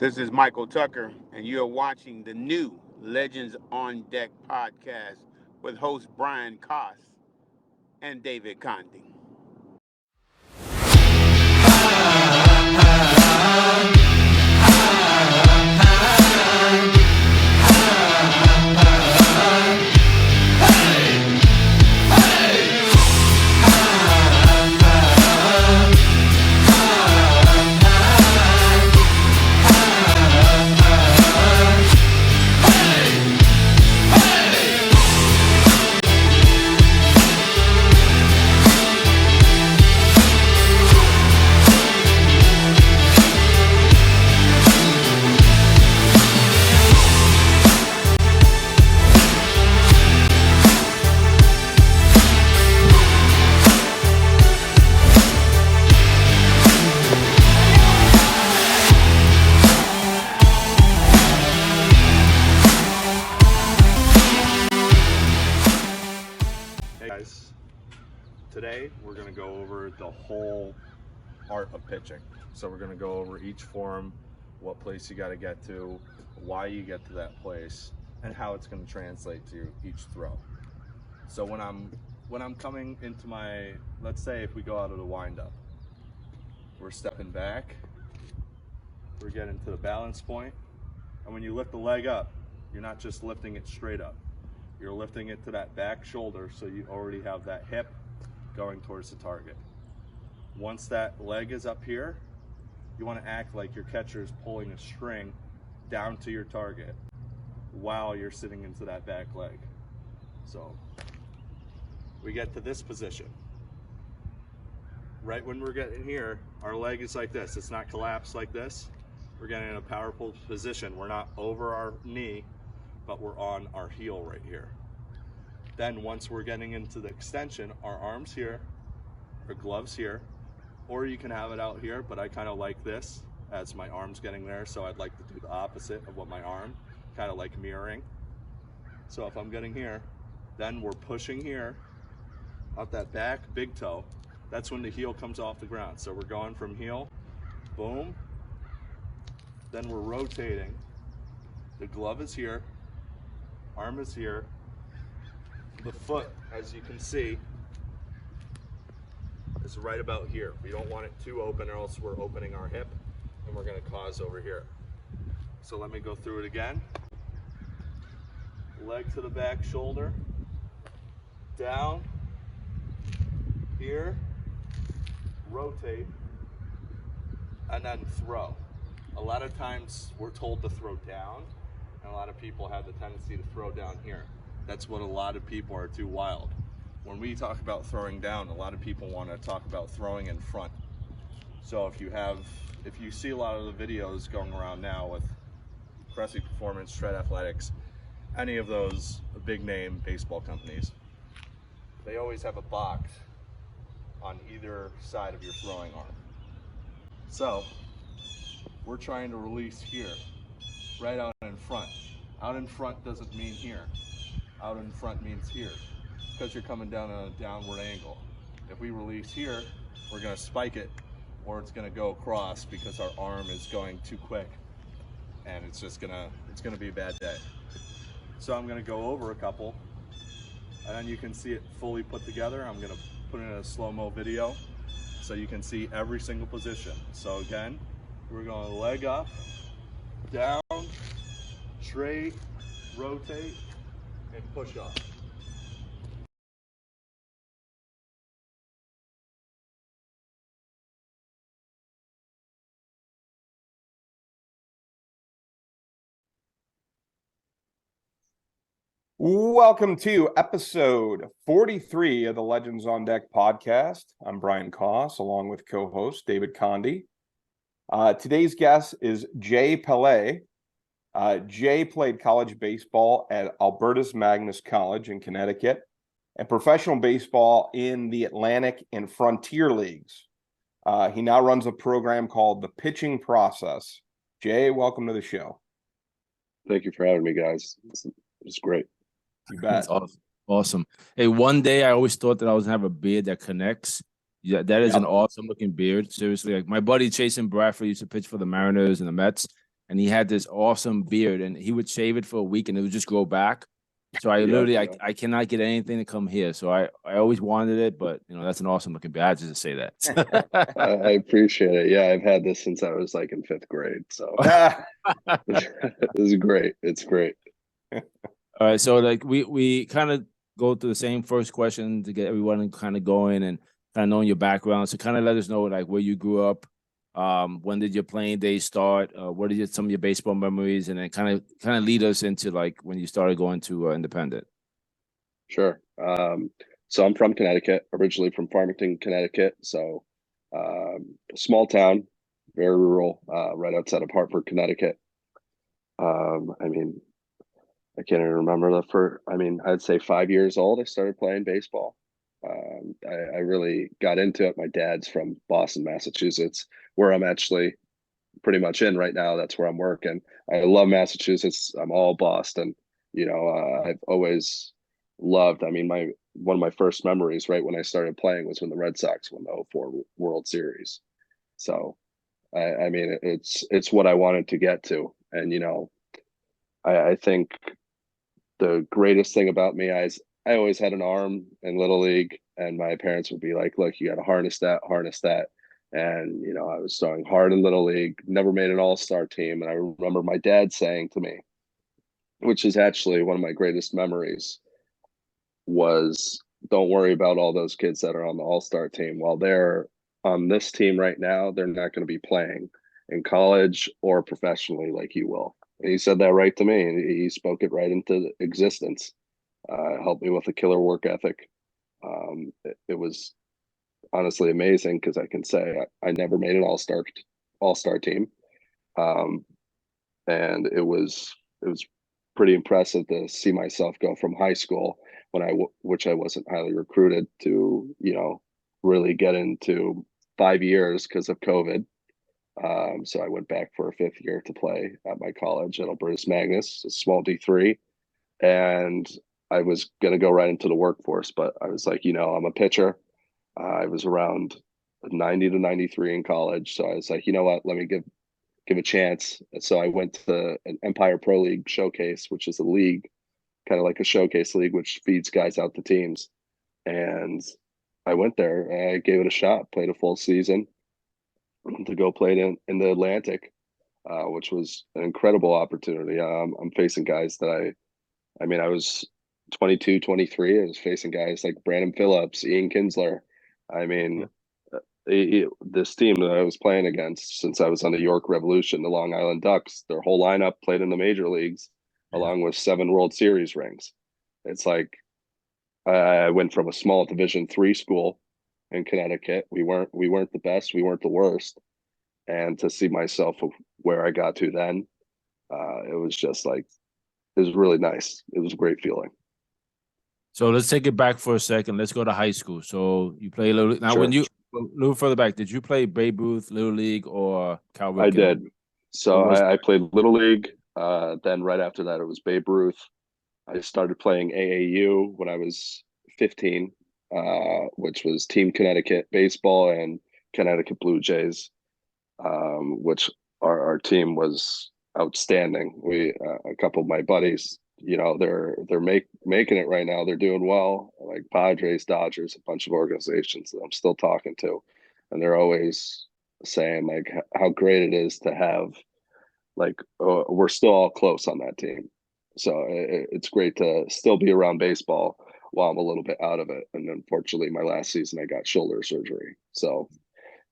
This is Michael Tucker, and you're watching the new Legends on Deck podcast with host Brian Koss and David Condi. Today, we're going to go over the whole art of pitching. So we're going to go over each form, what place you got to get to, why you get to that place, and how it's going to translate to each throw. So when I'm coming into my, let's say if we go out of the windup, we're stepping back, we're getting to the balance point, and when you lift the leg up, you're not just lifting it straight up. You're lifting it to that back shoulder, so you already have that hip going towards the target. Once that leg is up here, you want to act like your catcher is pulling a string down to your target while you're sitting into that back leg. So we get to this position. Right when we're getting here, our leg is like this. It's not collapsed like this. We're getting in a powerful position. We're not over our knee, but we're on our heel right here. Then once we're getting into the extension, our arms here, our gloves here, or you can have it out here, but I kind of like this as my arm's getting there, so I'd like to do the opposite of what my arm, kind of like mirroring. So if I'm getting here, then we're pushing here, out that back big toe. That's when the heel comes off the ground. So we're going from heel, boom, then we're rotating. The glove is here, arm is here. The foot, as you can see, is right about here. We don't want it too open or else we're opening our hip and we're going to cause over here. So let me go through it again. Leg to the back shoulder, down, here, rotate, and then throw. A lot of times we're told to throw down, and a lot of people have the tendency to throw down here. That's what a lot of people are too wild. When we talk about throwing down, a lot of people want to talk about throwing in front. So if you see a lot of the videos going around now with Cressy Performance, Shred Athletics, any of those big name baseball companies, they always have a box on either side of your throwing arm. So we're trying to release here, right out in front. Out in front doesn't mean here. Out in front means here, because you're coming down on a downward angle. If we release here, we're going to spike it, or it's going to go across because our arm is going too quick, and it's going to be a bad day. So I'm going to go over a couple, and then you can see it fully put together. I'm going to put it in a slow-mo video so you can see every single position. So again, we're going leg up, down, straight, rotate, and push up. Welcome to episode 43 of the Legends on Deck podcast. I'm Brian Koss, along with co-host David Condi. Today's guest is Jay Palais. Jay played college baseball at Albertus Magnus College in Connecticut and professional baseball in the Atlantic and Frontier Leagues. He now runs a program called The Pitching Process. Jay, welcome to the show. Thank you for having me, guys. It's great. You bet. That's awesome. Hey, one day I always thought that I was going to have a beard that connects. Yeah, that is an awesome looking beard. Seriously, like my buddy Jason Bradford used to pitch for the Mariners and the Mets, and he had this awesome beard, and he would shave it for a week, and it would just grow back. So I literally, I cannot get anything to come here. So I always wanted it, but that's an awesome looking beard. I had to just say that. I appreciate it. Yeah, I've had this since I was like in 5th grade. So this is great. It's great. All right. So like we kind of go through the same first question to get everyone kind of going and kind of knowing your background. So kind of let us know like where you grew up. When did your playing days start? What are some of your baseball memories, and then kind of lead us into like when you started going to independent. Sure. So I'm from Connecticut, originally from Farmington, Connecticut. So small town, very rural, right outside of Hartford, Connecticut. I mean, I can't even remember I'd say 5 years old, I started playing baseball. I really got into it. My dad's from Boston, Massachusetts, where I'm actually pretty much in right now. That's where I'm working. I love Massachusetts. I'm all Boston. I've always loved. One of my first memories, right when I started playing, was when the Red Sox won the '04 World Series. So, it's what I wanted to get to, and I think the greatest thing about me is I always had an arm in Little League, and my parents would be like, look, you got to harness that, harness that. And, I was throwing hard in Little League, never made an all-star team. And I remember my dad saying to me, which is actually one of my greatest memories, was don't worry about all those kids that are on the all-star team. While they're on this team right now, they're not going to be playing in college or professionally like you will. And he said that right to me, and he spoke it right into existence. Helped me with a killer work ethic. It was honestly amazing because I can say I never made an all-star team, and it was pretty impressive to see myself go from high school which I wasn't highly recruited to really get into 5 years because of COVID. So I went back for a 5th year to play at my college at Albertus Magnus, a small D3, and I was going to go right into the workforce, but I was like, I'm a pitcher. I was around 90 to 93 in college. So I was like, you know what, let me give a chance. And so I went to an Empire Pro League showcase, which is a league, kind of like a showcase league, which feeds guys out to teams. And I went there and I gave it a shot, played a full season to go play in the Atlantic, which was an incredible opportunity. I'm facing guys that I was 22, 23. I was facing guys like Brandon Phillips, Ian Kinsler. This team that I was playing against since I was on the York Revolution, the Long Island Ducks, their whole lineup played in the major leagues, along with 7 World Series rings. It's like I went from a small Division III school in Connecticut. We weren't the best, we weren't the worst, and to see myself where I got to then, it was just like, it was really nice. It was a great feeling. So let's take it back for a second. Let's go to high school. So you play Little League. Now, Sure. when you a little further back, did you play Babe Ruth, Little League, or Cal Ripken? I did. So I played Little League. Then right after that, it was Babe Ruth. I started playing AAU when I was 15, which was Team Connecticut Baseball and Connecticut Blue Jays, which our team was outstanding. We a couple of my buddies, they're making it right now. They're doing well, like Padres, Dodgers, a bunch of organizations that I'm still talking to, and they're always saying like how great it is to have we're still all close on that team. So it's great to still be around baseball while I'm a little bit out of it. And unfortunately, my last season I got shoulder surgery, so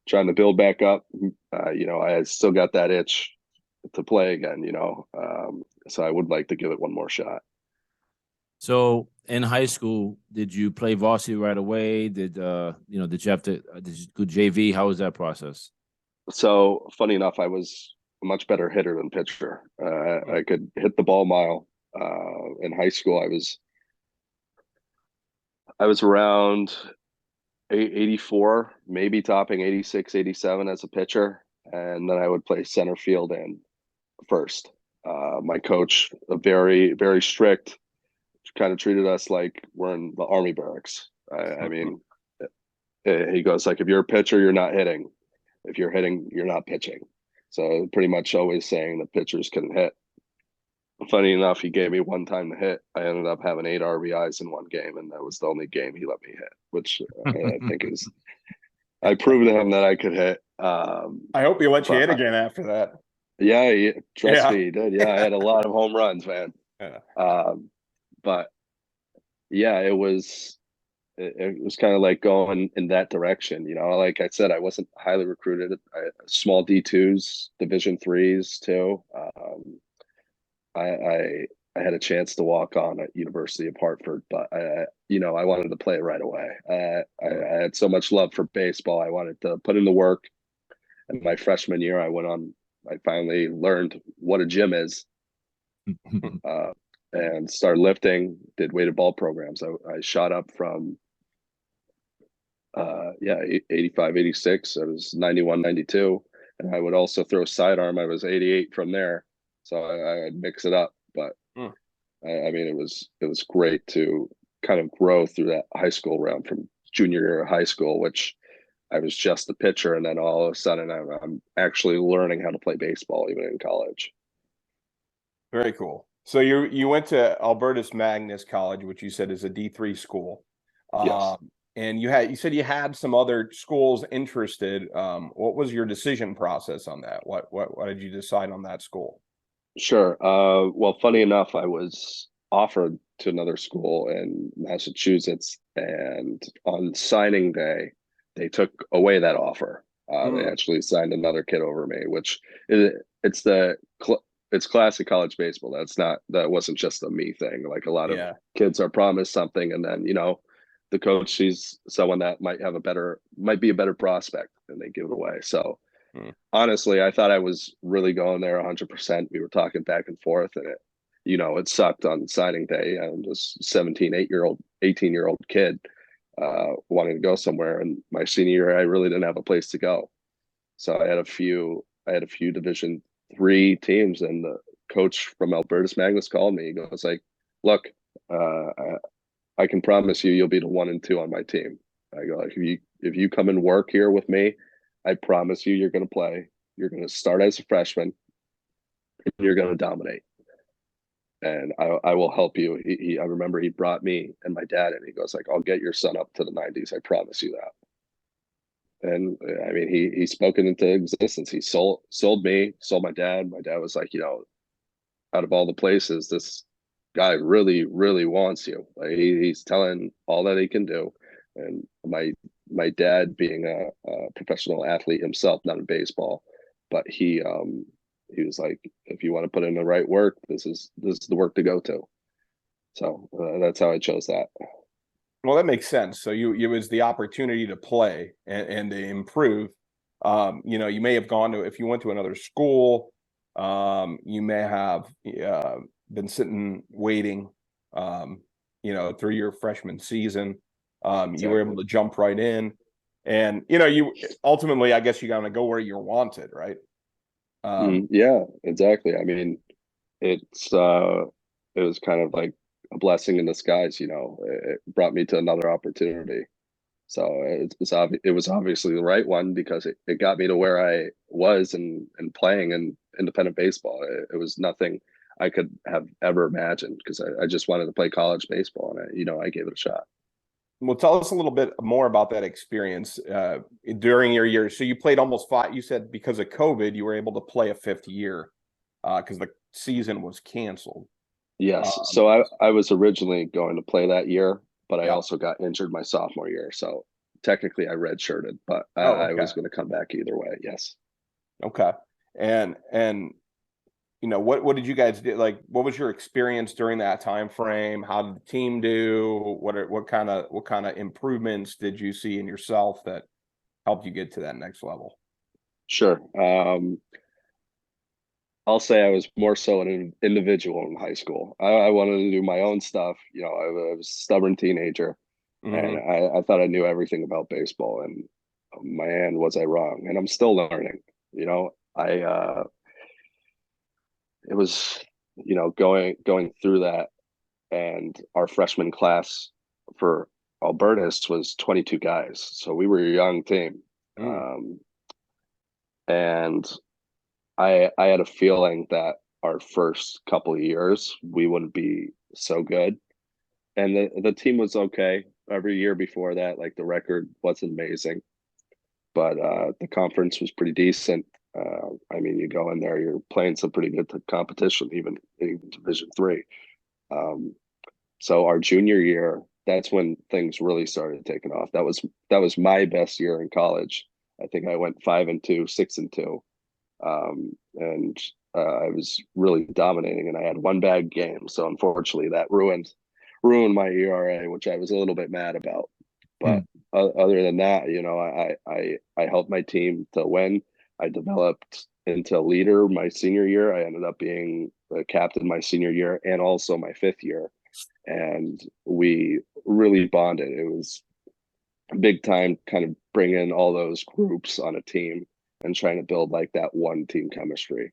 trying to build back up. I still got that itch to play again, so I would like to give it one more shot. So in high school, did you play varsity right away? Did you have to did you go JV? How was that process? So funny enough, I was a much better hitter than pitcher. I could hit the ball mile. In high school, I was around 84, maybe topping 86, 87 as a pitcher, and then I would play center field and first. My coach, very, very strict, kind of treated us like we're in the Army barracks. He goes like, if you're a pitcher, you're not hitting. If you're hitting, you're not pitching. So pretty much always saying the pitchers couldn't hit. Funny enough, he gave me one time to hit. I ended up having 8 RBIs in one game, and that was the only game he let me hit, which I think is, I proved to him that I could hit. I hope he let you hit again after that. Yeah, trust me, he did. Yeah, I had a lot of home runs, man. Yeah. But yeah, it was kind of like going in that direction. Like I said, I wasn't highly recruited. Small D2s, Division threes too. I had a chance to walk on at University of Hartford, but I wanted to play right away. I had so much love for baseball. I wanted to put in the work. And my freshman year, I finally learned what a gym is, and started lifting, did weighted ball programs. I shot up from 85, 86. I was 91, 92. And I would also throw sidearm. I was 88 from there. So I'd mix it up. But I mean, it was great to kind of grow through that high school round from junior year of high school, which I was just a pitcher. And then all of a sudden I'm actually learning how to play baseball, even in college. Very cool. So you went to Albertus Magnus College, which you said is a D3 school. Yes. And you said you had some other schools interested. What was your decision process on that? What did you decide on that school? Sure. Well, funny enough, I was offered to another school in Massachusetts, and on signing day, they took away that offer. They actually signed another kid over me, which it's classic college baseball. That wasn't just a me thing. Like a lot of kids are promised something, and then the coach sees someone that might be a better prospect, and they give it away. So honestly, I thought I was really going there 100%. We were talking back and forth, and it sucked on signing day. I'm just 18-year-old kid wanting to go somewhere. And my senior year, I really didn't have a place to go. So I had a few Division III teams, and the coach from Albertus Magnus called me. He goes like, "Look, I can promise you'll be the 1 and 2 on my team." I go like, if you come and work here with me, I promise you're going to play. You're going to start as a freshman, and you're going to dominate. And I will help you. I remember he brought me and my dad, and he goes like, "I'll get your son up to the 90s. I promise you that." And I mean, he spoke it into existence. He sold me, sold my dad. My dad was like, out of all the places, this guy really, really wants you. Like he's telling all that he can do. And my dad being a professional athlete himself, not in baseball, but he was like, if you want to put in the right work, this is the work to go to. So that's how I chose that. Well, that makes sense. So it was the opportunity to play and to improve. You may have gone to, if you went to another school, you may have been sitting waiting, through your freshman season. Exactly. You were able to jump right in, and you ultimately, I guess, you got to go where you're wanted, right? Yeah, exactly. I mean, it was kind of like a blessing in disguise. It brought me to another opportunity. So it was obviously the right one, because it got me to where I was and playing in independent baseball. It was nothing I could have ever imagined, because I just wanted to play college baseball, and I gave it a shot. Well, tell us a little bit more about that experience during your year. So you played almost 5. You said because of COVID, you were able to play a 5th year because the season was canceled. Yes. So I was originally going to play that year, but I also got injured my sophomore year. So technically I redshirted, but I was going to come back either way. Yes. Okay. And what did you guys do? Like, what was your experience during that time frame? How did the team do? What kind of improvements did you see in yourself that helped you get to that next level? Sure. I'll say I was more so an individual in high school. I wanted to do my own stuff. I was a stubborn teenager, and I thought I knew everything about baseball, and man, was I wrong. And I'm still learning. It was, going through that, and our freshman class for Albertus was 22 guys. So we were a young team. And I had a feeling that our first couple of years we wouldn't be so good, and the team was okay. Every year before that, like the record wasn't amazing, but the conference was pretty decent. I mean, you go in there, you're playing some pretty good competition, even Division 3. So our junior year, that's when things really started taking off. That was my best year in college. I think I went 5-2, 6-2, and I was really dominating. And I had one bad game, so unfortunately that ruined my ERA, which I was a little bit mad about. But other than that, I helped my team to win. I developed into a leader my senior year. I ended up being the captain my senior year and also my 5th year. And we really bonded. It was a big time kind of bringing all those groups on a team and trying to build like that one team chemistry.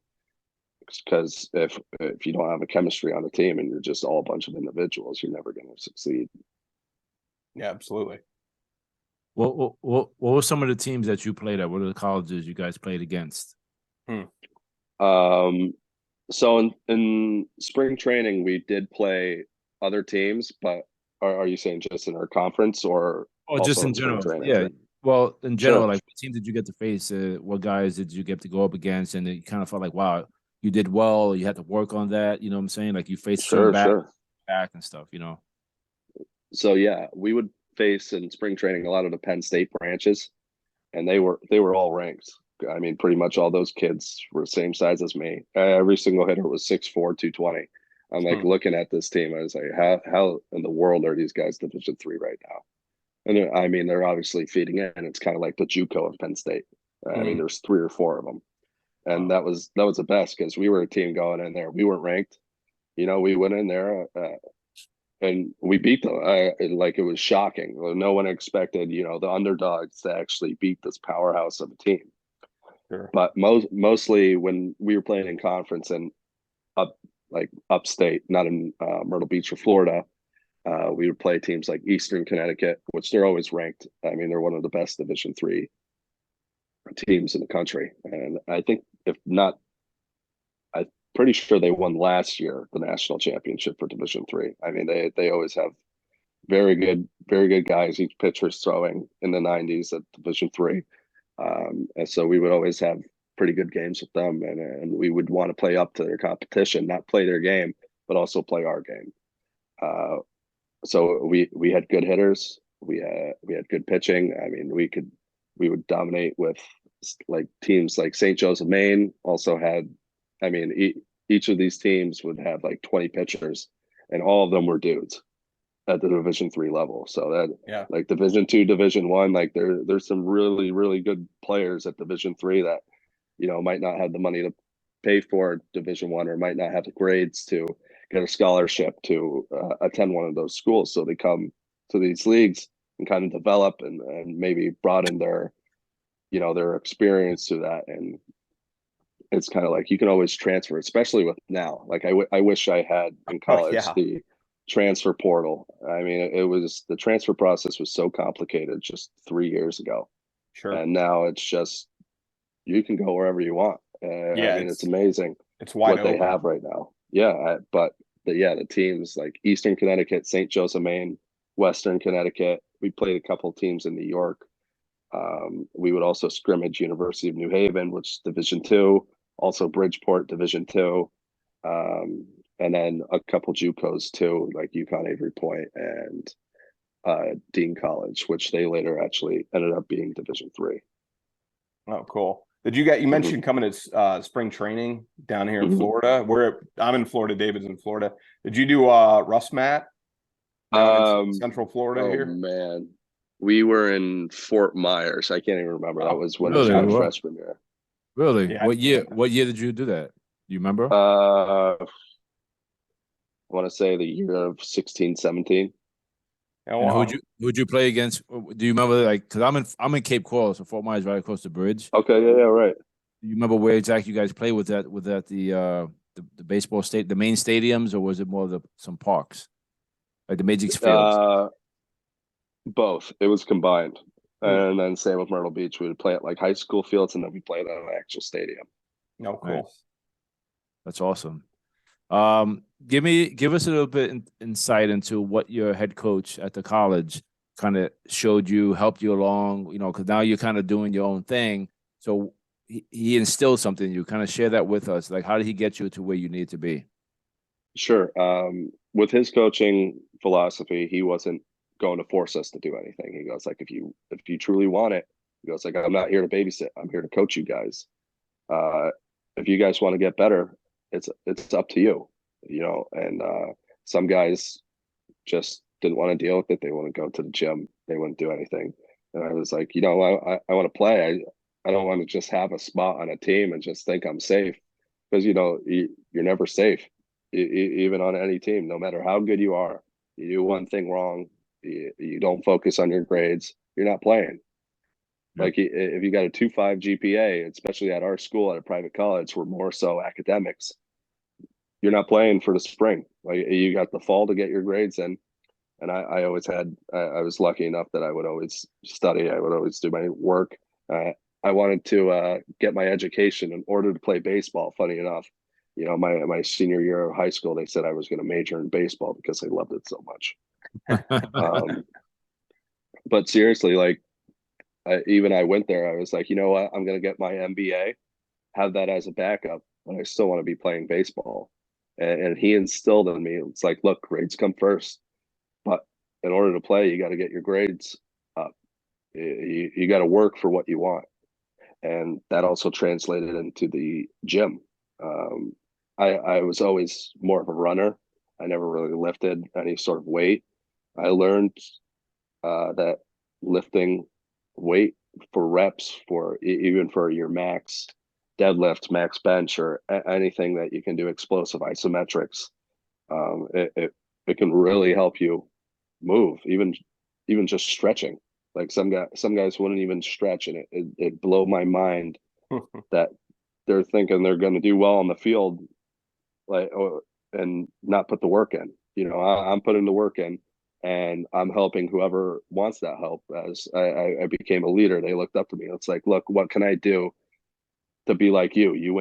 Because if you don't have a chemistry on a team and you're just all a bunch of individuals, you're never going to succeed. Yeah, absolutely. What were some of the teams that you played at? What are the colleges you guys played against? So in spring training, we did play other teams, but are you saying just in our conference or just in spring general? training? Yeah. Well, in general, Sure. like what team did you get to face? What guys did you get to go up against? And you kind of felt like, wow, you did well. You had to work on that. You know what I'm saying? Like you faced some back and stuff. So yeah, we would face in spring training a lot of the Penn State branches, and they were all ranked. I mean, pretty much all those kids were the same size as me. Every single hitter was 6'4", 220. I'm like looking at this team, I was like, how in the world are these guys Division 3 right now? And I mean, they're obviously feeding in. It's kind of like the JUCO of Penn State. I mean, there's 3 or 4 of them, and that was the best because we were a team going in there. We weren't ranked. We went in there and we beat them. Like it was shocking. No one expected, the underdogs to actually beat this powerhouse of a team. Sure. But mostly when we were playing in conference and upstate, not in Myrtle Beach or Florida, we would play teams like Eastern Connecticut, which they're always ranked. I mean, they're one of the best Division 3 teams in the country. And I think if not, I'm pretty sure they won last year, the national championship for Division 3. I mean, they always have very good guys. Each pitcher's throwing in the 90s at Division 3. And so we would always have pretty good games with them, and we would want to play up to their competition, not play their game, but also play our game. So we had good hitters. We had good pitching. I mean, we would dominate with like teams like St. Joseph, Maine also had. I mean, each of these teams would have like 20 pitchers, and all of them were dudes at the Division 3 level. So that like Division 2, Division 1, like there's some really, really good players at Division 3 that, might not have the money to pay for Division 1 or might not have the grades to get a scholarship to attend one of those schools. So they come to these leagues and kind of develop and maybe broaden their experience to that. And it's kind of like you can always transfer, especially with now. Like I wish I had in college the transfer portal. I mean, the transfer process was so complicated just 3 years ago. Sure. And now it's just, you can go wherever you want. I mean, it's amazing. It's wide what they have right now. Yeah. But the teams like Eastern Connecticut, St. Joseph, Maine, Western Connecticut, we played a couple teams in New York. We would also scrimmage University of New Haven, which is Division 2, also Bridgeport, Division 2. And then a couple JUCOs too, like UConn Avery Point and Dean College, which they later actually ended up being Division 3. Oh, cool. You mentioned coming to spring training down here in Florida. I'm in Florida, David's in Florida. Did you do Russ Mat down in Central Florida here? Man, we were in Fort Myers. I can't even remember. That was when I was my freshman year. Really? Yeah. What year did you do that? Do you remember? I want to say the year of 16, 17. Oh, wow. And who'd you play against? Do you remember, like, because I'm in Cape Coral, so Fort Myers right across the bridge. Okay, yeah, right. Do you remember where exactly you guys played with that? The baseball the main stadiums, or was it more some parks, like the Magic fields? Both. It was combined, and then same with Myrtle Beach. We would play at like high school fields, and then we played at an actual stadium. No, cool. Right. That's awesome. Give us a little bit insight into what your head coach at the college kind of showed you, helped you along, because now you're kind of doing your own thing. So he instilled something in you. Kind of share that with us. Like, how did he get you to where you need to be? Sure. With his coaching philosophy, he wasn't going to force us to do anything. He goes like, if you truly want it, he goes like, I'm not here to babysit. I'm here to coach you guys. If you guys want to get better, it's up to you, And some guys just didn't want to deal with it. They want to go to the gym. They wouldn't do anything. And I was like, I want to play. I don't want to just have a spot on a team and just think I'm safe, because you're never safe, even on any team. No matter how good you are, you do one thing wrong, you don't focus on your grades, you're not playing. Like if you got a 2.5 GPA, especially at our school at a private college, we're more so academics, you're not playing for the spring. Like you got the fall to get your grades in. And I always had, I was lucky enough that I would always study. I would always do my work. I wanted to get my education in order to play baseball. Funny enough, my senior year of high school, they said I was going to major in baseball because I loved it so much. But seriously, like I went there. I was like, you know what? I'm going to get my MBA, have that as a backup, but I still want to be playing baseball. And he instilled in me, it's like, look, grades come first. But in order to play, you got to get your grades up. You got to work for what you want. And that also translated into the gym. I was always more of a runner. I never really lifted any sort of weight. I learned that lifting weight for reps, even for your max deadlift, max bench, or anything that you can do explosive isometrics, it can really help you move, even just stretching. Like some guys wouldn't even stretch, and it blew my mind that they're thinking they're going to do well on the field, and not put the work in. I'm putting the work in, and I'm helping whoever wants that help. As I became a leader, they looked up to me. It's like, look, what can I do to be like you? You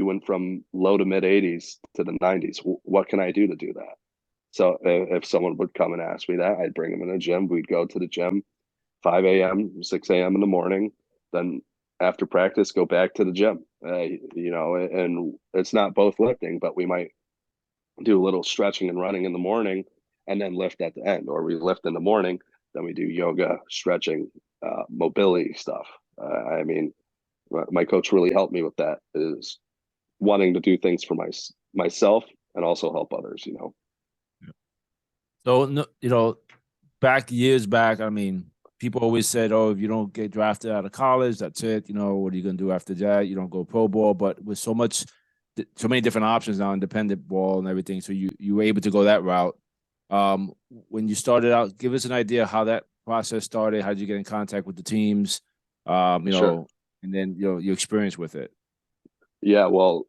went from low to mid 80s to the 90s. What can I do to do that? So if someone would come and ask me that, I'd bring them in the gym. We'd go to the gym 5 a.m., 6 a.m. in the morning. Then after practice, go back to the gym. And it's not both lifting, but we might do a little stretching and running in the morning and then lift at the end. Or we lift in the morning, then we do yoga, stretching, mobility stuff. I mean, my coach really helped me with that, is wanting to do things for myself and also help others, So, years back, I mean, people always said, oh, if you don't get drafted out of college, that's it. What are you going to do after that? You don't go pro ball. But with so many different options now, independent ball and everything, so you were able to go that route. When you started out, give us an idea how that process started. How did you get in contact with the teams? Sure. And then, your experience with it. Yeah, well,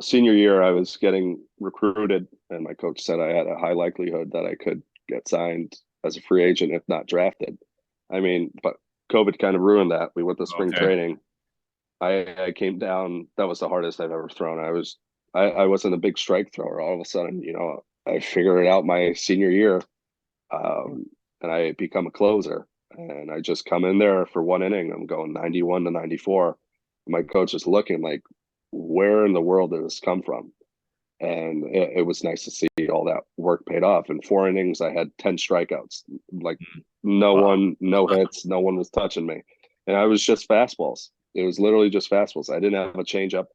senior year, I was getting recruited, and my coach said I had a high likelihood that I could get signed as a free agent if not drafted. I mean, but COVID kind of ruined that. We went to spring training. I came down. That was the hardest I've ever thrown. I wasn't a big strike thrower. All of a sudden, I figured it out my senior year, and I become a closer. And I just come in there for one inning. I'm going 91 to 94. My coach is looking like, where in the world did this come from? And it was nice to see all that work paid off. In 4 innings, I had 10 strikeouts. Like no hits, no one was touching me. And I was just fastballs. It was literally just fastballs. I didn't have a changeup.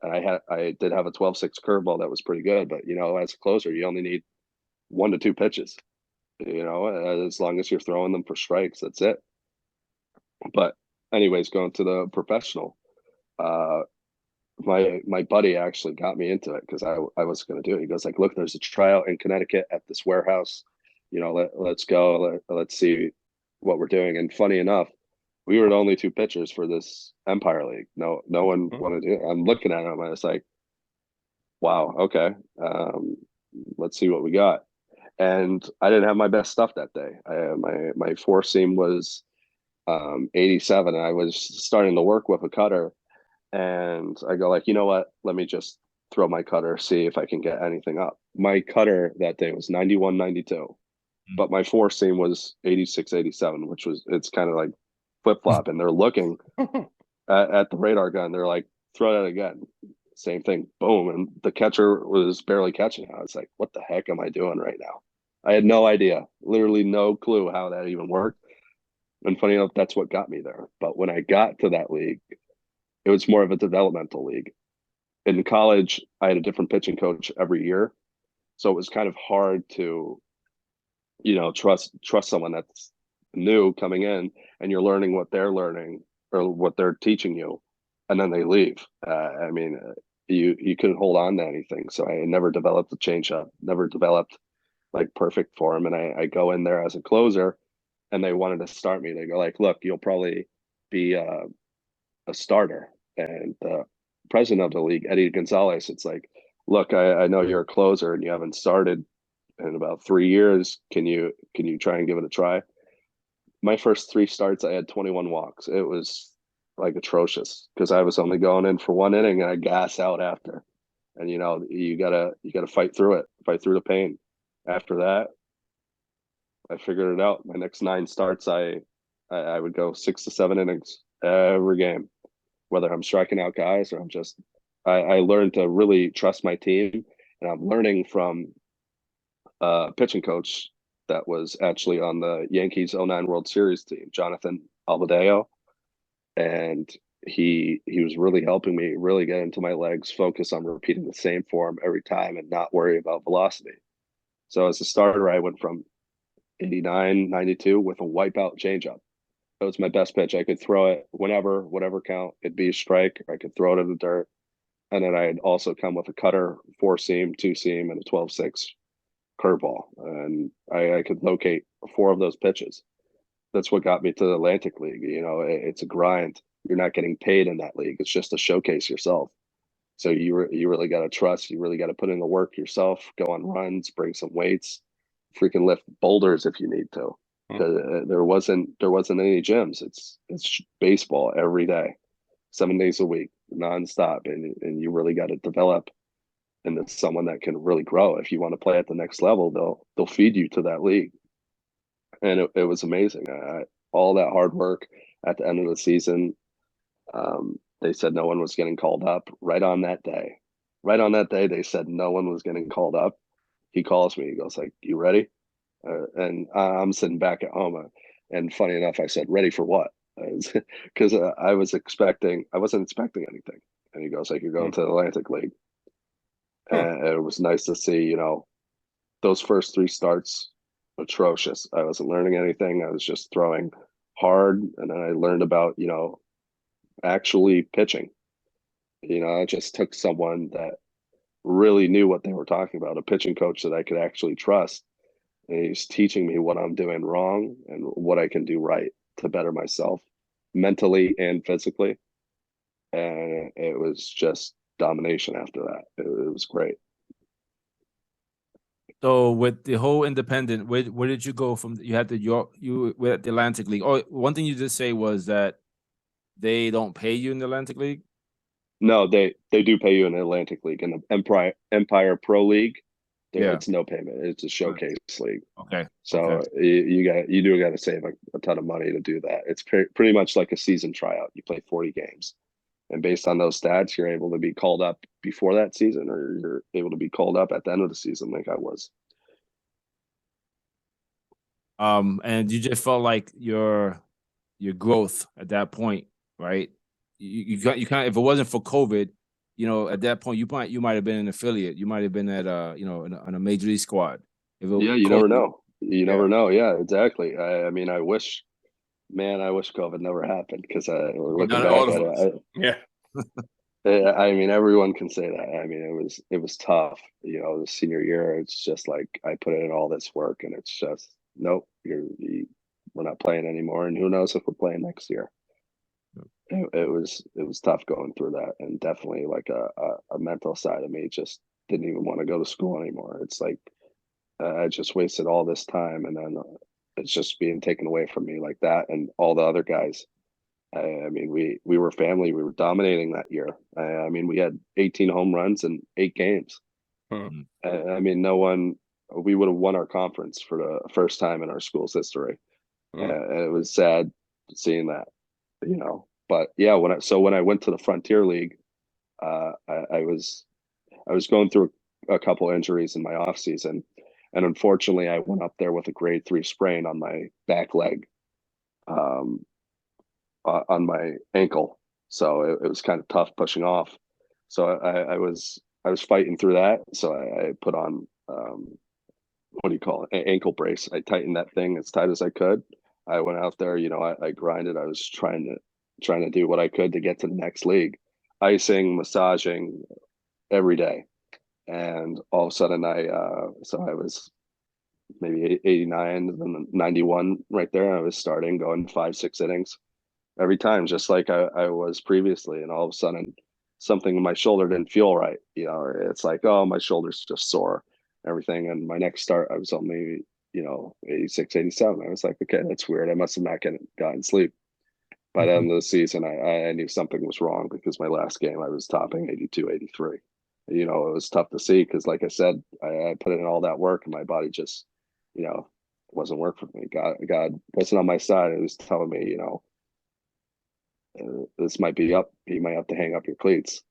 And I did have a 12-6 curveball that was pretty good. But, as a closer, you only need 1 to 2 pitches. As long as you're throwing them for strikes, that's it. But anyways, going to the professional, my buddy actually got me into it because I was going to do it. He goes like, look, there's a tryout in Connecticut at this warehouse. Let's go. Let's see what we're doing. And funny enough, we were the only 2 pitchers for this Empire League. No one wanted to do it. I'm looking at him and it's like, wow, okay. Let's see what we got. And I didn't have my best stuff that day. My 4 seam was 87, and I was starting to work with a cutter. And I go like, you know what? Let me just throw my cutter, see if I can get anything up. My cutter that day was 91, 92, but my four seam was 86, 87, which was, it's kind of like flip flop. And they're looking at the radar gun. They're like, throw that again. Same thing. Boom. And the catcher was barely catching it. I was like, what the heck am I doing right now? I had no idea, literally no clue how that even worked. And funny enough, that's what got me there. But when I got to that league, it was more of a developmental league. In college, I had a different pitching coach every year. So it was kind of hard to, trust someone that's new coming in, and you're learning what they're learning or what they're teaching you, and then they leave. You couldn't hold on to anything. So I never developed a changeup, never developed like perfect form. And I go in there as a closer, and they wanted to start me. They go like, look, you'll probably be a starter. And the president of the league, Eddie Gonzalez, it's like, look, I know you're a closer and you haven't started in about 3 years. Can you try and give it a try? My first three starts, I had 21 walks. It was like atrocious because I was only going in for one inning and I gas out after. And you gotta fight through it, fight through the pain. After that, I figured it out. My next 9 starts, I would go 6 to 7 innings every game, whether I'm striking out guys or I learned to really trust my team. And I'm learning from a pitching coach that was actually on the Yankees '09 World Series team, Jonathan Albadeo. And he was really helping me really get into my legs, focus on repeating the same form every time and not worry about velocity. So as a starter, I went from 89, 92 with a wipeout changeup. That was my best pitch. I could throw it whenever, whatever count. It'd be a strike. I could throw it in the dirt. And then I'd also come with a cutter, 4 seam, 2 seam, and a 12-6 curveball. And I could locate 4 of those pitches. That's what got me to the Atlantic League. It's a grind. You're not getting paid in that league. It's just to showcase yourself. So you really got to trust. You really got to put in the work yourself. Go on runs, bring some weights, freaking lift boulders if you need to. There wasn't any gyms. It's baseball every day, 7 days a week, nonstop, and you really got to develop into someone that can really grow. If you want to play at the next level, they'll feed you to that league, and it was amazing. All that hard work at the end of the season. They said no one was getting called up right on that day. Right on that day, they said no one was getting called up. He calls me. He goes like, "You ready?" And I'm sitting back at home. And funny enough, I said, "Ready for what?" Because I wasn't expecting anything. And he goes like, "You're going to the Atlantic League." And it was nice to see, those first 3 starts, atrocious. I wasn't learning anything. I was just throwing hard. And then I learned about, actually pitching. I just took someone that really knew what they were talking about, a pitching coach that I could actually trust. And he's teaching me what I'm doing wrong and what I can do right to better myself mentally and physically. And it was just domination after that. It was great. So with the whole independent, where did you go from? You had you were at the Atlantic League. Oh, one thing you did say was that they don't pay you in the Atlantic League. No, they do pay you in the Atlantic League. In the Empire Pro League, it's no payment. It's a showcase league. Okay. So you do got to save a ton of money to do that. It's pretty much like a season tryout. You play 40 games, and based on those stats, you're able to be called up before that season, or you're able to be called up at the end of the season, like I was. And you just felt like your growth at that point, right? You kind of, if it wasn't for COVID, at that point you might have been an affiliate. You might have been at on a major league squad. You never know. You never know. Yeah, exactly. I mean, I wish COVID never happened because looking back at it, yeah. I mean, everyone can say that. I mean, it was tough. The senior year, it's just like I put in all this work, and it's just nope. We're not playing anymore, and who knows if we're playing next year. It was tough going through that, and definitely like a mental side of me just didn't even want to go to school anymore. It's like I just wasted all this time, and then it's just being taken away from me like that, and all the other guys I mean, we were family. We were dominating that year. I mean, we had 18 home runs in 8 games. Hmm. I mean, no one. We would have won our conference for the first time in our school's history, Hmm. and it was sad seeing that, you know. But yeah, when I went to the Frontier League, I was going through a couple injuries in my off season, and unfortunately, I went up there with a grade 3 sprain on my back leg, um, on my ankle. So it was kind of tough pushing off. So I was fighting through that. So I put on, what do you call it, an ankle brace. I tightened that thing as tight as I could. I went out there, you know, I grinded. I was trying to do what I could to get to the next league, icing, massaging every day. And all of a sudden so I was maybe 89 and then 91 right there. I was starting going 5, 6 innings every time, just like I was previously. And all of a sudden, something in my shoulder didn't feel right. You know, it's like, oh, my shoulder's just sore, everything. And my next start, I was only, you know, 86, 87. I was like, okay, that's weird. I must have not gotten sleep. By the end of the season, I knew something was wrong because my last game, I was topping 82, 83. You know, it was tough to see because, like I said, I put in all that work and my body just, you know, wasn't working for me. God wasn't on my side. It was telling me, you know, this might be up. You might have to hang up your cleats.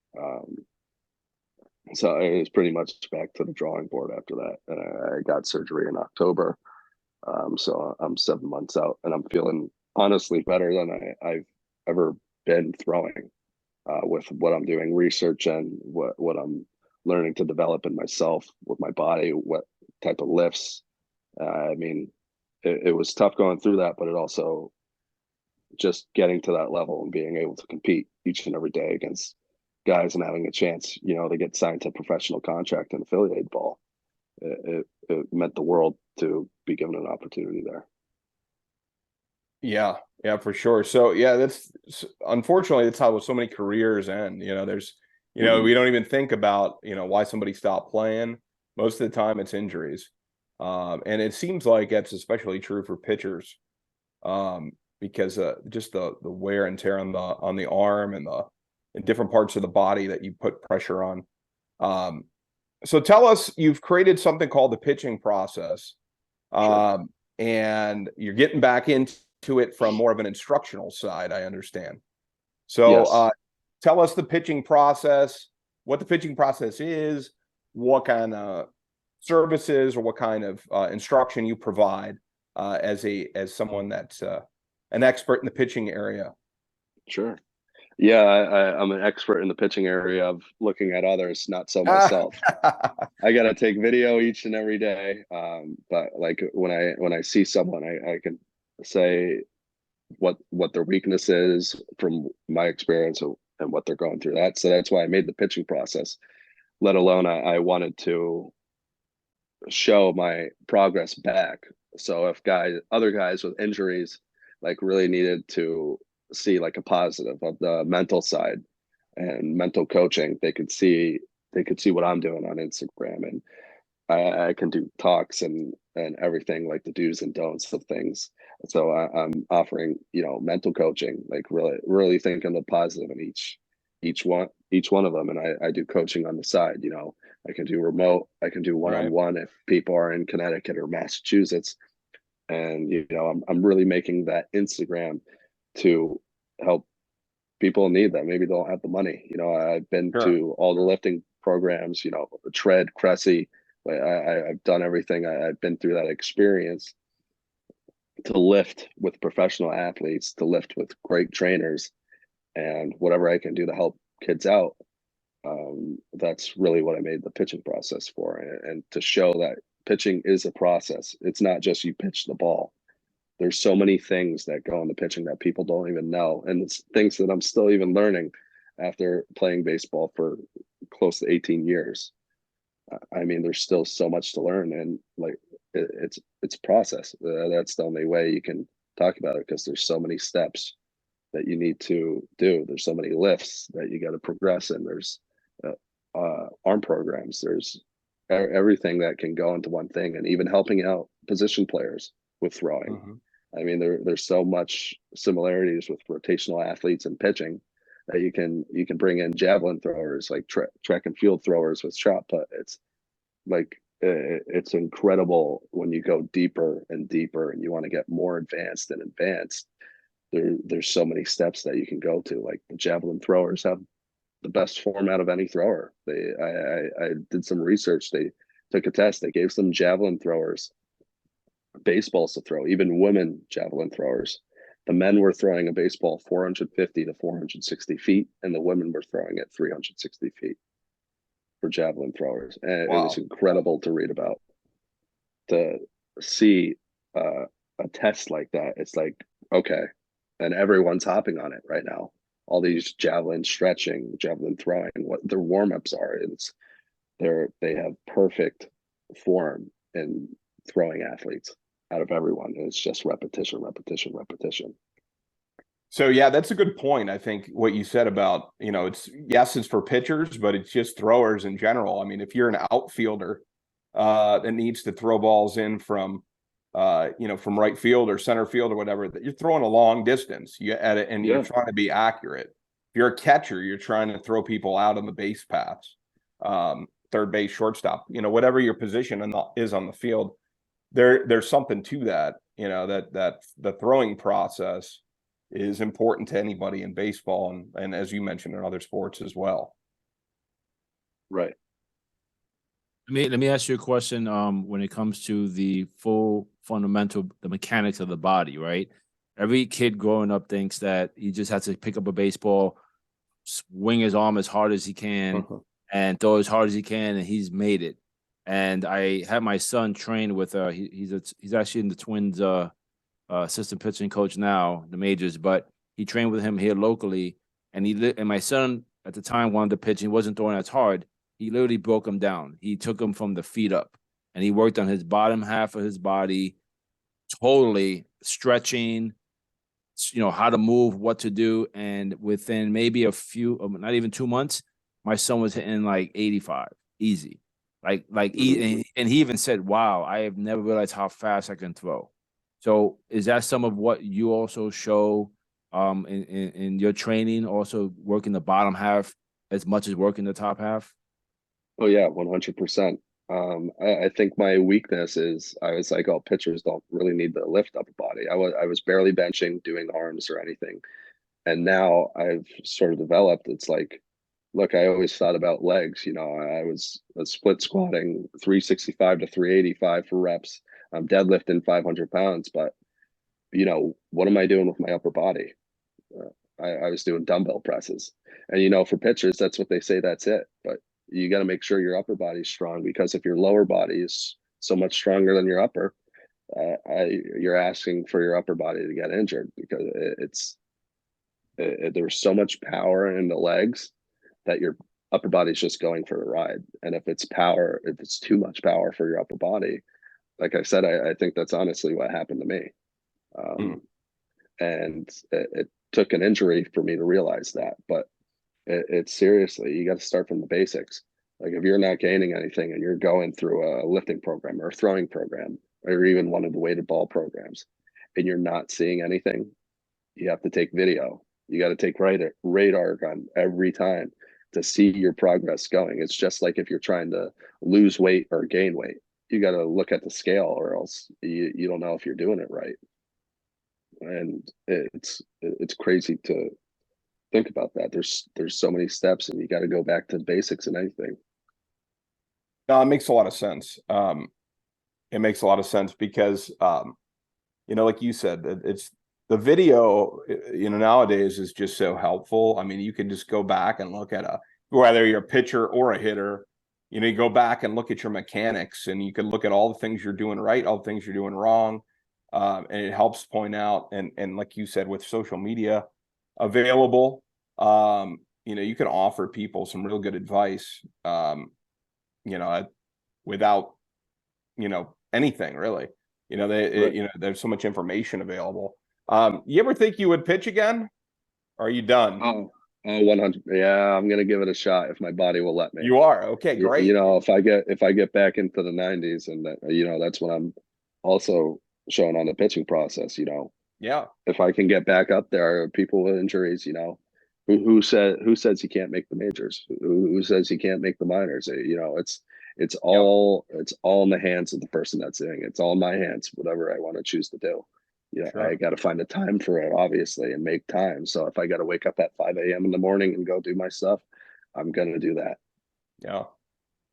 So it was pretty much back to the drawing board after that. And I got surgery in October. So I'm 7 months out, and I'm feeling honestly better than I've ever been throwing, with what I'm doing research and what I'm learning to develop in myself with my body, what type of lifts. I mean, it was tough going through that, but it also just getting to that level and being able to compete each and every day against guys and having a chance, you know, to get signed to a professional contract and affiliated ball. It meant the world to be given an opportunity there. Yeah, yeah, for sure. So yeah, that's unfortunately that's how so many careers end. You know, there's, you know, we don't even think about, you know, why somebody stopped playing. Most of the time it's injuries. And it seems like that's especially true for pitchers. Because just the wear and tear on the arm and the in different parts of the body that you put pressure on. Um, so tell us, you've created something called the pitching process. Sure. And you're getting back into it from more of an instructional side, I understand. So Yes. tell us the pitching process, what the pitching process is, what kind of services or what kind of instruction you provide as someone that's an expert in the pitching area. Sure. Yeah, I'm an expert in the pitching area of looking at others, not so myself. I got to take video each and every day. But like when I see someone, I can say what their weakness is from my experience and what they're going through. That's why I made the pitching process. Let alone I wanted to show my progress back. So if other guys with injuries, like really needed to see like a positive of the mental side and mental coaching, they could see what I'm doing on Instagram, and I can do talks and everything, like the do's and don'ts of things. So I'm offering, you know, mental coaching, like really thinking the positive in each one of them. And I do coaching on the side. You know, I can do remote, I can do Right. one-on-one if people are in Connecticut or Massachusetts. And you know, I'm really making that Instagram to help people in need that maybe don't have the money. You know, I've been Sure. to all the lifting programs, you know, Tread, Cressy. I've done everything. I've been through that experience to lift with professional athletes, to lift with great trainers, and whatever I can do to help kids out. That's really what I made the pitching process for, and to show that pitching is a process. It's not just you pitch the ball. There's so many things that go into pitching that people don't even know, and it's things that I'm still even learning after playing baseball for close to 18 years. I mean, there's still so much to learn, and like it's a process. That's the only way you can talk about it, because there's so many steps that you need to do. There's so many lifts that you got to progress in. There's arm programs. There's everything that can go into one thing, and even helping out position players with throwing. Mhm. I mean, there's so much similarities with rotational athletes and pitching that you can bring in javelin throwers, like track and field throwers with shot put. It's like it's incredible when you go deeper and deeper and you want to get more advanced and advanced. There's so many steps that you can go to. Like the javelin throwers have the best form out of any thrower. I did some research. They took a test. They gave some javelin throwers baseballs to throw, even women javelin throwers. The men were throwing a baseball 450 to 460 feet, and the women were throwing it 360 feet for javelin throwers. And Wow. it was incredible to read about. To see a test like that, it's like, okay, and everyone's hopping on it right now. All these javelin stretching, javelin throwing, what their warm-ups are, they have perfect form in throwing athletes out of everyone. And it's just repetition, repetition, repetition. So yeah, that's a good point. I think what you said about, it's for pitchers, but it's just throwers in general. I mean, if you're an outfielder that needs to throw balls in from from right field or center field or whatever, that you're throwing a long distance. You're trying to be accurate. If you're a catcher, you're trying to throw people out on the base paths, third base, shortstop, whatever your position is on the field. There's something to that, that the throwing process is important to anybody in baseball and as you mentioned, in other sports as well. Right. Let me ask you a question. When it comes to the full fundamental, the mechanics of the body, right? Every kid growing up thinks that he just has to pick up a baseball, swing his arm as hard as he can, and throw as hard as he can, and he's made it. And I had my son train with he's actually in the Twins assistant pitching coach now, the majors, but he trained with him here locally, and my son at the time wanted to pitch. He wasn't throwing as hard. He literally broke him down. He took him from the feet up, and he worked on his bottom half of his body, totally stretching, how to move, what to do. And within maybe not even 2 months, my son was hitting like 85, easy. And he even said, wow, I have never realized how fast I can throw. So is that some of what you also show in your training, also working the bottom half as much as working the top half? Oh yeah, 100%. I think my weakness is I was like, oh, pitchers don't really need to lift upper body. I was barely benching, doing arms or anything. And now I've sort of developed, it's like, look, I always thought about legs. I was split squatting 365 to 385 for reps. I'm deadlifting 500 pounds, but what am I doing with my upper body? I was doing dumbbell presses, and for pitchers, that's what they say. That's it. But you got to make sure your upper body's strong, because if your lower body is so much stronger than your upper, you're asking for your upper body to get injured, because there's so much power in the legs that your upper body's just going for a ride. And if it's too much power for your upper body, like I said, I think that's honestly what happened to me. And it took an injury for me to realize that. But it's seriously, you got to start from the basics. Like if you're not gaining anything and you're going through a lifting program or a throwing program, or even one of the weighted ball programs, and you're not seeing anything, you have to take video. You got to take radar gun every time to see your progress going. It's just like if you're trying to lose weight or gain weight, you got to look at the scale, or else you don't know if you're doing it right. And it's crazy to think about that. There's so many steps, and you got to go back to the basics in anything. No, it makes a lot of sense. It makes a lot of sense because, like you said, it's the video, nowadays is just so helpful. I mean, you can just go back and look at whether you're a pitcher or a hitter, you go back and look at your mechanics, and you can look at all the things you're doing right, all the things you're doing wrong. And it helps point out, and like you said, with social media available, you can offer people some real good advice, without, anything really, right. There's so much information available. You ever think you would pitch again? Or are you done? Oh, 100. Yeah, I'm going to give it a shot if my body will let me. You are? Okay, great. If I get back into the 90s, and that's when I'm also showing on the pitching process. Yeah. If I can get back up there, people with injuries, who says he can't make the majors? Who says he can't make the minors? Yep. It's all in the hands of the person that's doing it. It's all in my hands, whatever I want to choose to do. I Sure. got to find a time for it, obviously, and make time. So if I got to wake up at 5 a.m. in the morning and go do my stuff, I'm going to do that. Yeah.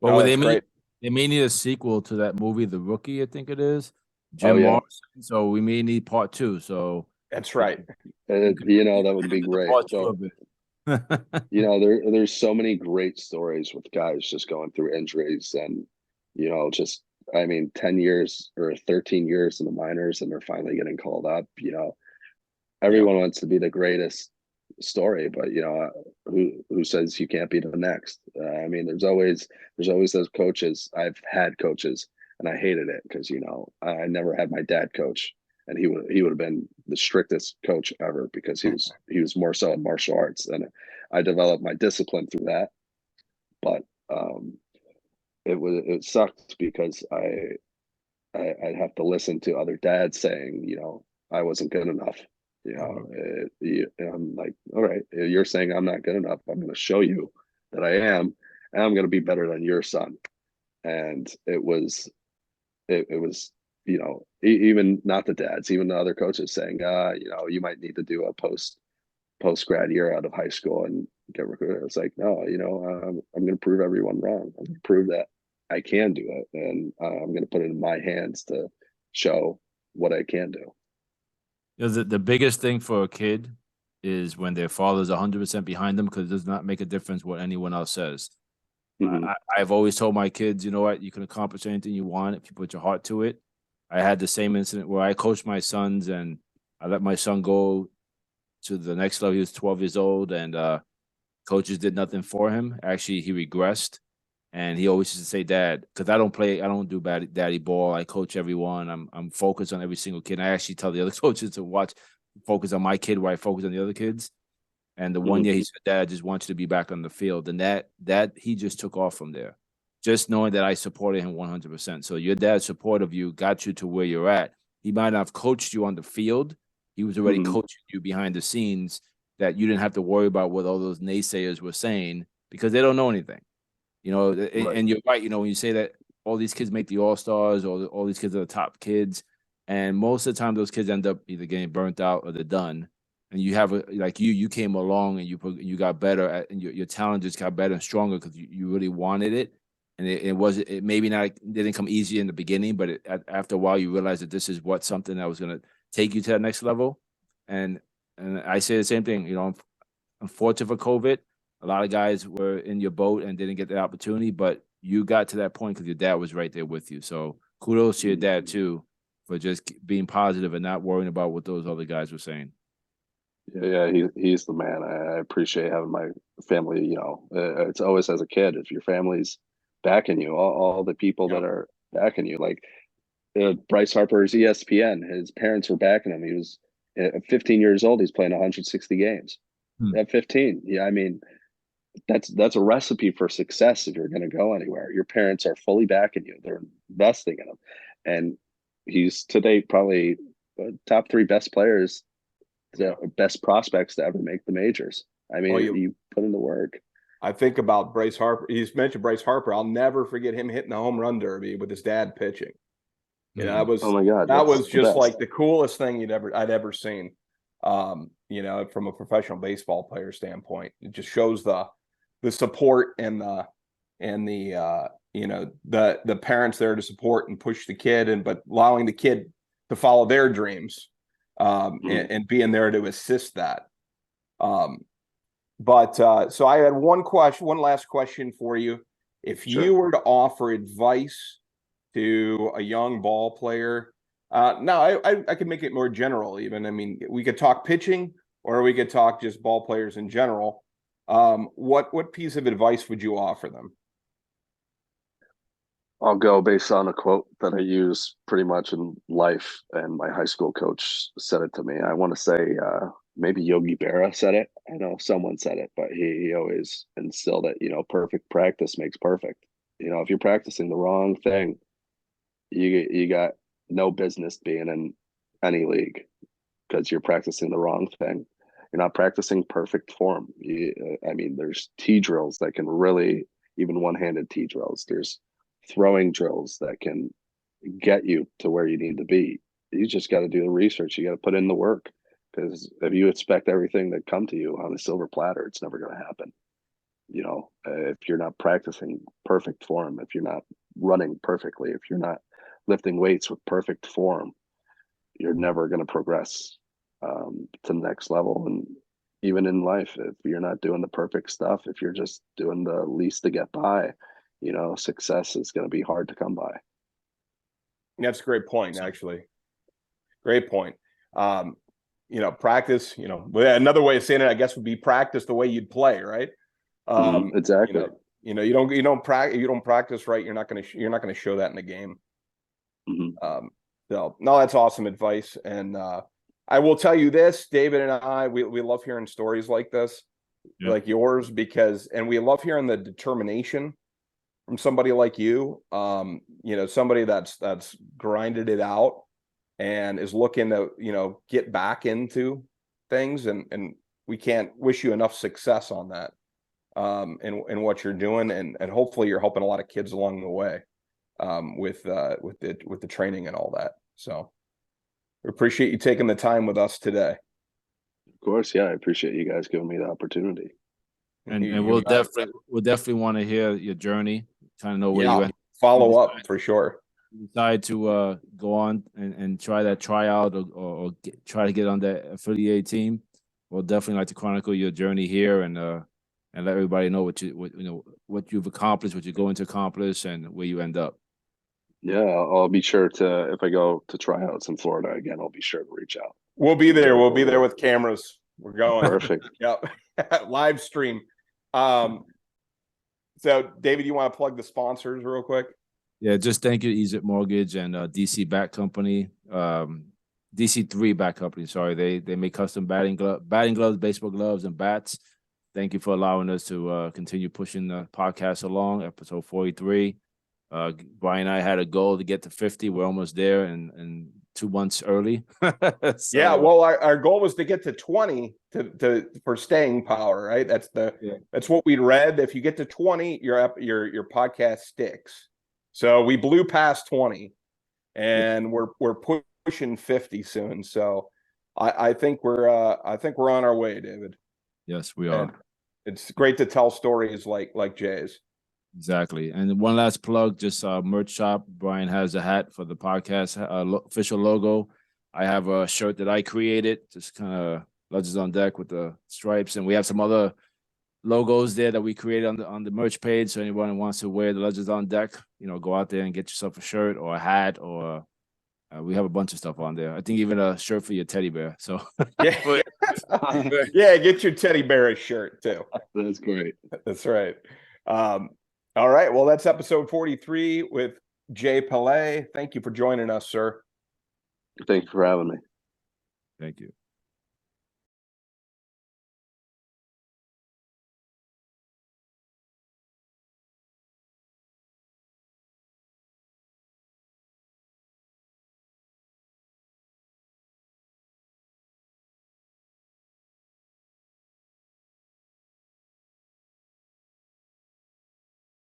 But No, well, that's great. they may need a sequel to that movie, The Rookie, I think it is. Oh, Jim yeah. Morrison. So we may need part two. So That's right. you can That would be do the great. part two But of it. there's so many great stories with guys just going through injuries and, just, 10 years or 13 years in the minors and they're finally getting called up. Everyone wants to be the greatest story, but who says you can't be the next? There's always those coaches. I've had coaches and I hated it because, I never had my dad coach and he would have been the strictest coach ever because he was more so in martial arts, and I developed my discipline through that. But it sucked because I'd have to listen to other dads saying, I wasn't good enough. I'm like, all right, you're saying I'm not good enough. I'm going to show you that I am, and I'm going to be better than your son. And it was, even not the dads, even the other coaches saying, you might need to do a post grad year out of high school and get recruited. It's like, no, I'm going to prove everyone wrong. I'm going to prove that I can do it, and I'm going to put it in my hands to show what I can do. The biggest thing for a kid is when their father's 100% behind them, because it does not make a difference what anyone else says. Mm-hmm. I've always told my kids, you know what, you can accomplish anything you want if you put your heart to it. I had the same incident where I coached my sons and I let my son go to the next level. He was 12 years old and coaches did nothing for him. Actually, he regressed. And he always used to say, Dad, because I don't do daddy ball. I coach everyone. I'm focused on every single kid. And I actually tell the other coaches to focus on my kid while I focus on the other kids. And the one year he said, Dad, I just want you to be back on the field. And that he just took off from there. Just knowing that I supported him 100%. So your dad's support of you got you to where you're at. He might not have coached you on the field. He was already coaching you behind the scenes, that you didn't have to worry about what all those naysayers were saying because they don't know anything. Right. And you're right. When you say that all these kids make the All-Stars or all these kids are the top kids, and most of the time those kids end up either getting burnt out or they're done. And you have you came along and you got better and your talent just got better and stronger because you really wanted it. And it maybe not didn't come easy in the beginning, but after a while you realize that this is something that was going to take you to that next level. And I say the same thing. Unfortunate for COVID. A lot of guys were in your boat and didn't get the opportunity, but you got to that point because your dad was right there with you. So kudos to your dad too for just being positive and not worrying about what those other guys were saying. Yeah, he's the man. I appreciate having my family. It's always as a kid, if your family's backing you, all the people that are backing you, like Bryce Harper's ESPN, his parents were backing him. He was 15 years old. He's playing 160 games at 15. Yeah, that's a recipe for success if you're going to go anywhere. Your parents are fully backing you. They're investing in him. And he's today probably top 3 best players, the best prospects to ever make the majors. You put in the work. I think about Bryce Harper. He's mentioned Bryce Harper. I'll never forget him hitting the home run derby with his dad pitching. That was, oh my God, that was just best. like the coolest thing I'd ever seen. From a professional baseball player standpoint, it just shows the support and the parents there to support and push the kid, but allowing the kid to follow their dreams, and being there to assist that. So I had one last question for you. If you were to offer advice to a young ball player, now I could make it more general even. We could talk pitching or we could talk just ball players in general. What piece of advice would you offer them? I'll go based on a quote that I use pretty much in life, and my high school coach said it to me. I want to say maybe Yogi Berra said it. I know someone said it, but he always instilled it. Perfect practice makes perfect. If you're practicing the wrong thing, you got no business being in any league because you're practicing the wrong thing. You're not practicing perfect form. I mean, there's T drills that can really, even one-handed T drills. There's throwing drills that can get you to where you need to be. You just got to do the research. You got to put in the work, because if you expect everything to come to you on a silver platter, it's never going to happen. If you're not practicing perfect form, if you're not running perfectly, if you're not lifting weights with perfect form, you're never going to progress to the next level. And even in life, if you're not doing the perfect stuff, if you're just doing the least to get by, success is going to be hard to come by. That's a great point, actually. Great point. Practice, another way of saying it, I guess, would be practice the way you'd play, right? Exactly. You don't practice right, you're not going to show that in the game. Mm-hmm. So no, that's awesome advice. And I will tell you this, David and I, we love hearing stories like this, like yours, and we love hearing the determination from somebody like you. Somebody that's grinded it out and is looking to, get back into things, and we can't wish you enough success on that. In what you're doing, and hopefully you're helping a lot of kids along the way with the training and all that. So we appreciate you taking the time with us today. Of course, yeah, I appreciate you guys giving me the opportunity. And we'll definitely want to hear your journey, kind of know where you went. Follow up for sure. Decide to go on and try that tryout or try to get on that affiliate team. We'll definitely like to chronicle your journey here and let everybody know what you've accomplished, what you're going to accomplish, and where you end up. Yeah, I'll be sure to, if I go to tryouts in Florida again, I'll be sure to reach out. We'll be there. We'll be there with cameras. We're going. Perfect. Yep. Live stream. So David, you want to plug the sponsors real quick? Yeah, just thank you, Easy Mortgage and DC Bat Company, DC3 Bat Company. Sorry, they make custom batting gloves, baseball gloves, and bats. Thank you for allowing us to continue pushing the podcast along. Episode 43. Brian and I had a goal to get to 50. We're almost there, and 2 months early. So, yeah, well, our goal was to get to 20 for staying power, right? That's what we read. If you get to 20, your podcast sticks. So we blew past 20, and we're pushing 50 soon. So I think we're on our way, David. Yes, we are. And it's great to tell stories like Jay's. Exactly. And one last plug, just merch shop. Brian has a hat for the podcast, official logo. I have a shirt that I created, just kind of Legends on Deck with the stripes. And we have some other logos there that we created on the merch page. So anyone who wants to wear the Legends on Deck, go out there and get yourself a shirt or a hat, or we have a bunch of stuff on there. I think even a shirt for your teddy bear. So yeah, yeah, get your teddy bear a shirt too. That's great. That's right. All right. Well, that's episode 43 with Jay Palais. Thank you for joining us, sir. Thank you for having me. Thank you.